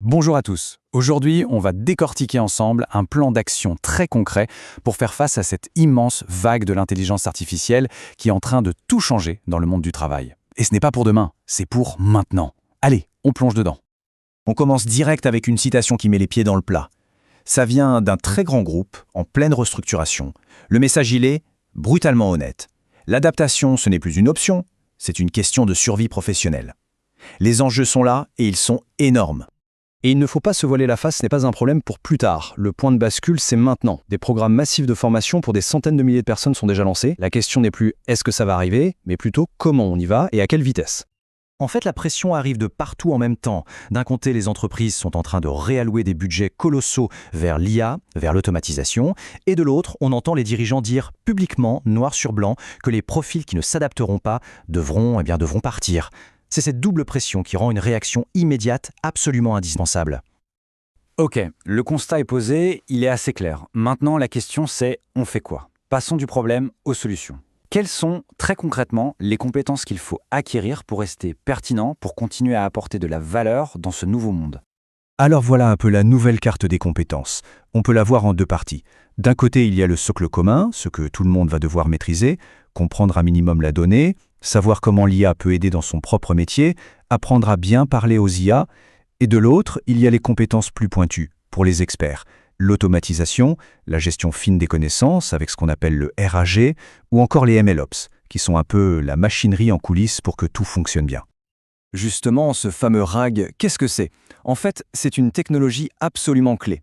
Bonjour à tous. Aujourd'hui, on va décortiquer ensemble un plan d'action très concret pour faire face à cette immense vague de l'intelligence artificielle qui est en train de tout changer dans le monde du travail. Et ce n'est pas pour demain, c'est pour maintenant. Allez, on plonge dedans. On commence direct avec une citation qui met les pieds dans le plat. Ça vient d'un très grand groupe, en pleine restructuration. Le message, il est brutalement honnête. L'adaptation, ce n'est plus une option, c'est une question de survie professionnelle. Les enjeux sont là et ils sont énormes. Et il ne faut pas se voiler la face, ce n'est pas un problème pour plus tard. Le point de bascule, c'est maintenant. Des programmes massifs de formation pour des centaines de milliers de personnes sont déjà lancés. La question n'est plus est-ce que ça va arriver, mais plutôt comment on y va et à quelle vitesse. En fait, la pression arrive de partout en même temps. D'un côté, les entreprises sont en train de réallouer des budgets colossaux vers l'IA, vers l'automatisation, et de l'autre, on entend les dirigeants dire publiquement, noir sur blanc, que les profils qui ne s'adapteront pas devront partir. C'est cette double pression qui rend une réaction immédiate absolument indispensable. Ok, le constat est posé, il est assez clair. Maintenant, la question c'est on fait quoi? Passons du problème aux solutions. Quelles sont, très concrètement, les compétences qu'il faut acquérir pour rester pertinent, pour continuer à apporter de la valeur dans ce nouveau monde? Alors voilà un peu la nouvelle carte des compétences. On peut la voir en deux parties. D'un côté, il y a le socle commun, ce que tout le monde va devoir maîtriser, comprendre un minimum la donnée, savoir comment l'IA peut aider dans son propre métier, apprendre à bien parler aux IA. Et de l'autre, il y a les compétences plus pointues, pour les experts. L'automatisation, la gestion fine des connaissances avec ce qu'on appelle le RAG, ou encore les MLOps, qui sont un peu la machinerie en coulisses pour que tout fonctionne bien. Justement, ce fameux RAG, qu'est-ce que c'est? En fait, c'est une technologie absolument clé.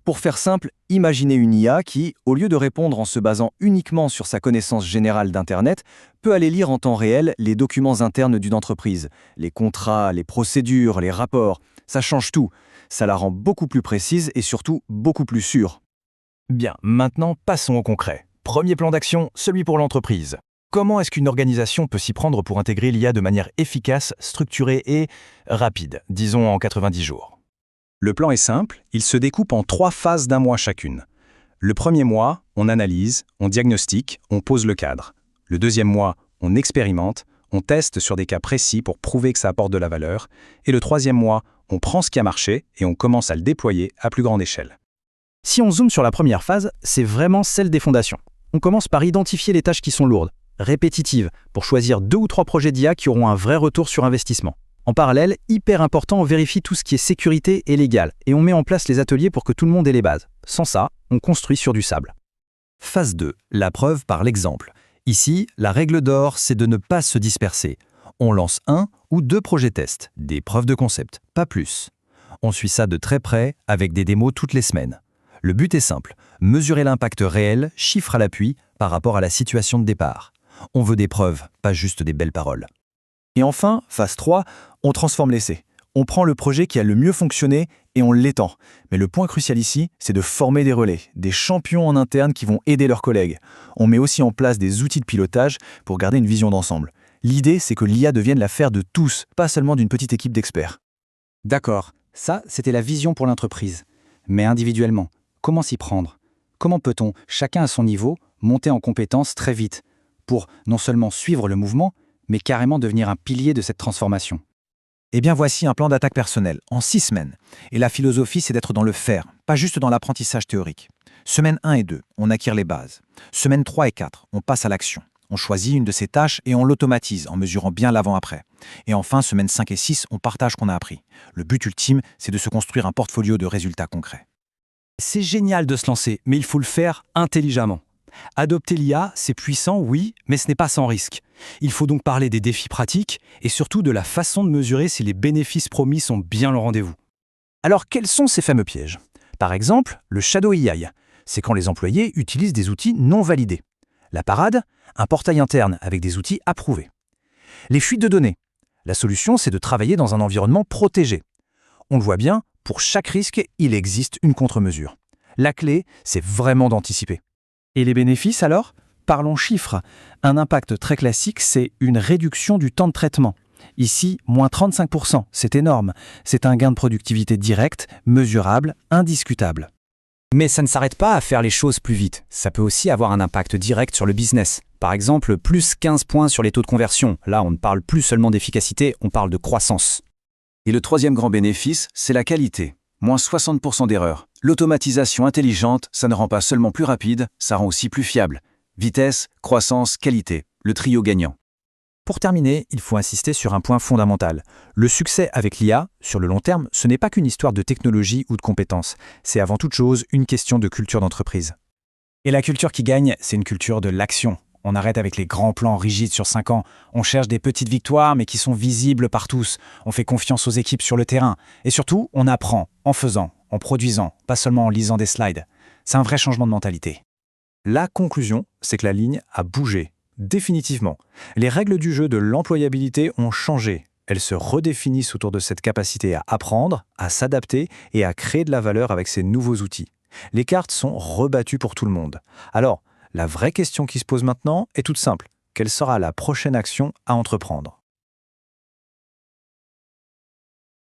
Pour faire simple, imaginez une IA qui, au lieu de répondre en se basant uniquement sur sa connaissance générale d'Internet, peut aller lire en temps réel les documents internes d'une entreprise, les contrats, les procédures, les rapports. Ça change tout. Ça la rend beaucoup plus précise et surtout beaucoup plus sûre. Bien, maintenant passons au concret. Premier plan d'action, celui pour l'entreprise. Comment est-ce qu'une organisation peut s'y prendre pour intégrer l'IA de manière efficace, structurée et rapide, disons en 90 jours? Le plan est simple, il se découpe en 3 phases d'un mois chacune. Le premier mois, on analyse, on diagnostique, on pose le cadre. Le deuxième mois, on expérimente, on teste sur des cas précis pour prouver que ça apporte de la valeur. Et le troisième mois, on prend ce qui a marché et on commence à le déployer à plus grande échelle. Si on zoome sur la première phase, c'est vraiment celle des fondations. On commence par identifier les tâches qui sont lourdes, répétitives, pour choisir 2 ou 3 projets d'IA qui auront un vrai retour sur investissement. En parallèle, hyper important, on vérifie tout ce qui est sécurité et légal, et on met en place les ateliers pour que tout le monde ait les bases. Sans ça, on construit sur du sable. Phase 2, la preuve par l'exemple. Ici, la règle d'or, c'est de ne pas se disperser. On lance 1 ou 2 projets tests, des preuves de concept, pas plus. On suit ça de très près avec des démos toutes les semaines. Le but est simple, mesurer l'impact réel, chiffre à l'appui, par rapport à la situation de départ. On veut des preuves, pas juste des belles paroles. Et enfin, phase 3, on transforme l'essai. On prend le projet qui a le mieux fonctionné et on l'étend. Mais le point crucial ici, c'est de former des relais, des champions en interne qui vont aider leurs collègues. On met aussi en place des outils de pilotage pour garder une vision d'ensemble. L'idée, c'est que l'IA devienne l'affaire de tous, pas seulement d'une petite équipe d'experts. D'accord, ça c'était la vision pour l'entreprise. Mais individuellement, comment s'y prendre? Comment peut-on, chacun à son niveau, monter en compétences très vite pour non seulement suivre le mouvement, mais carrément devenir un pilier de cette transformation? Eh bien voici un plan d'attaque personnel, en 6 semaines. Et la philosophie, c'est d'être dans le faire, pas juste dans l'apprentissage théorique. Semaine 1 et 2, on acquiert les bases. Semaine 3 et 4, on passe à l'action. On choisit une de ces tâches et on l'automatise en mesurant bien l'avant-après. Et enfin, semaine 5 et 6, on partage ce qu'on a appris. Le but ultime, c'est de se construire un portfolio de résultats concrets. C'est génial de se lancer, mais il faut le faire intelligemment. Adopter l'IA, c'est puissant, oui, mais ce n'est pas sans risque. Il faut donc parler des défis pratiques et surtout de la façon de mesurer si les bénéfices promis sont bien le rendez-vous. Alors, quels sont ces fameux pièges? Par exemple, le Shadow AI, c'est quand les employés utilisent des outils non validés. La parade, un portail interne avec des outils approuvés. Les fuites de données. La solution, c'est de travailler dans un environnement protégé. On le voit bien, pour chaque risque, il existe une contre-mesure. La clé, c'est vraiment d'anticiper. Et les bénéfices alors? Parlons chiffres. Un impact très classique, c'est une réduction du temps de traitement. Ici, moins 35%, c'est énorme. C'est un gain de productivité direct, mesurable, indiscutable. Mais ça ne s'arrête pas à faire les choses plus vite. Ça peut aussi avoir un impact direct sur le business. Par exemple, plus 15 points sur les taux de conversion. Là, on ne parle plus seulement d'efficacité, on parle de croissance. Et le troisième grand bénéfice, c'est la qualité. Moins 60% d'erreurs. L'automatisation intelligente, ça ne rend pas seulement plus rapide, ça rend aussi plus fiable. Vitesse, croissance, qualité. Le trio gagnant. Pour terminer, il faut insister sur un point fondamental. Le succès avec l'IA, sur le long terme, ce n'est pas qu'une histoire de technologie ou de compétences. C'est avant toute chose une question de culture d'entreprise. Et la culture qui gagne, c'est une culture de l'action. On arrête avec les grands plans rigides sur 5 ans. On cherche des petites victoires, mais qui sont visibles par tous. On fait confiance aux équipes sur le terrain. Et surtout, on apprend en faisant, en produisant, pas seulement en lisant des slides. C'est un vrai changement de mentalité. La conclusion, c'est que la ligne a bougé. Définitivement. Les règles du jeu de l'employabilité ont changé. Elles se redéfinissent autour de cette capacité à apprendre, à s'adapter et à créer de la valeur avec ces nouveaux outils. Les cartes sont rebattues pour tout le monde. Alors, la vraie question qui se pose maintenant est toute simple. Quelle sera la prochaine action à entreprendre ?